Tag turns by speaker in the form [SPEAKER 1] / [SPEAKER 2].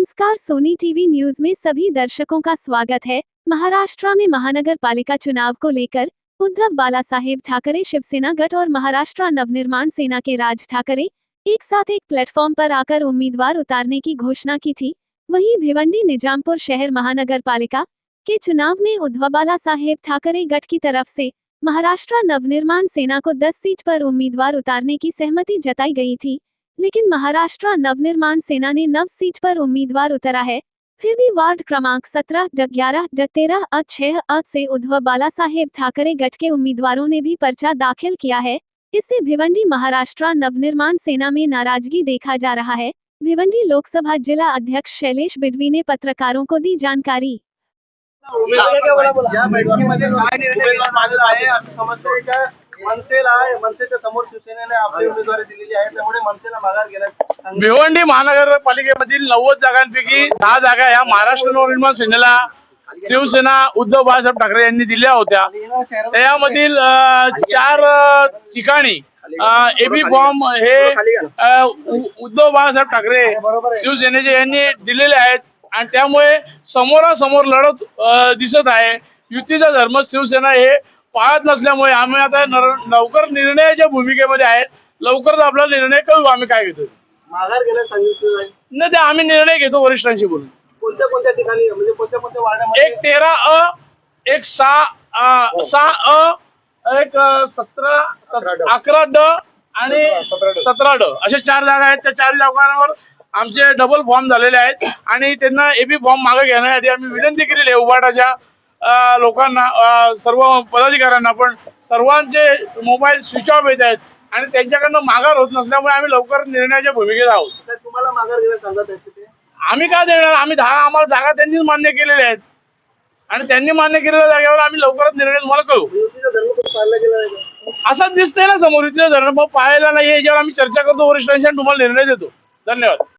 [SPEAKER 1] नमस्कार, Sony TV news में सभी दर्शकों का स्वागत है। महाराष्ट्र में महानगर पालिका चुनाव को लेकर उद्धव बालासाहेब ठाकरे शिवसेना गठ और महाराष्ट्र नवनिर्माण सेना के राज ठाकरे एक साथ एक प्लेटफॉर्म पर आकर उम्मीदवार उतारने की घोषणा की थी। वहीं भिवंडी निजामपुर शहर महानगर पालिका के चुनाव में उद्धव बालासाहेब ठाकरे गठ की तरफ से महाराष्ट्र नवनिर्माण सेना को 10 सीट पर उम्मीदवार उतारने की सहमति जताई गई थी, लेकिन महाराष्ट्र नवनिर्माण सेना ने 9 सीट पर उम्मीदवार उतारा है। फिर भी वार्ड क्रमांक 17, 11, 13, 6 से उद्धव बालासाहेब ठाकरे गठ के उम्मीदवारों ने भी पर्चा दाखिल किया है। इससे भिवंडी महाराष्ट्र नवनिर्माण सेना में नाराजगी देखा जा रहा है। भिवंडी लोकसभा जिला अध्यक्ष शैलेश बिडवी ने पत्रकारों को दी जानकारी।
[SPEAKER 2] मनसेच्या समोर शिवसेनेने आपली उमेदवारी दिलेली आहे, त्यामुळे मनसेला माघार घेण्यात
[SPEAKER 3] भिवंडी महानगरपालिकेमधील 90 जागांपैकी 10 जागा या महाराष्ट्र नवनिर्माण सेनेला शिवसेना उद्धव बाळासाहेब ठाकरे यांनी दिल्या होत्या। त्यामधील 4 ठिकाणी एबी बॉम्ब हे उद्धव बाळासाहेब ठाकरे शिवसेनेचे यांनी दिलेले आहेत आणि त्यामुळे समोरासमोर लढत दिसत आहे। युतीचा धर्म शिवसेना हे पाळत नसल्यामुळे आम्ही आता लवकर निर्णयाच्या भूमिकेमध्ये आहेत। लवकरच आपला निर्णय कळू आम्ही काय घेतो।
[SPEAKER 2] माघार घेण्यास सांगितलं
[SPEAKER 3] नाही, ते आम्ही निर्णय घेतो वरिष्ठांशी बोलून।
[SPEAKER 2] कोणत्या ठिकाणी म्हणजे कोणत्या वार्डामध्ये?
[SPEAKER 3] एक 13 एक 6 एक 17 11 आणि 17 असे 4 जागा आहेत। त्या 4 जागांवर आमचे डबल फॉर्म झालेले आहेत आणि त्यांना एबी फॉर्म मागे घेण्यासाठी आम्ही विनंती केलेली आहे उभाटाच्या लोकांना, सर्व पदाधिकाऱ्यांना। पण सर्वांचे मोबाईल स्विच ऑफ येत आहेत आणि त्यांच्याकडनं माघार होत नसल्यामुळे आम्ही लवकर निर्णयाच्या भूमिकेत आहोत।
[SPEAKER 2] तुम्हाला माघार घेण्यास सांगत आहेत ते?
[SPEAKER 3] आम्ही काय देणार? आम्हाला जागा त्यांनीच मान्य केलेल्या आहेत आणि त्यांनी मान्य केलेल्या जागेवर आम्ही लवकरच निर्णय तुम्हाला कळू।
[SPEAKER 2] युतीचा धर्म पाळला गेला नाही
[SPEAKER 3] असंच दिसतंय ना समोर, युतीचा धर्म पाळायला नाही, याच्यावर आम्ही चर्चा करतो वरिष्ठांशी आणि तुम्हाला निर्णय देतो। धन्यवाद।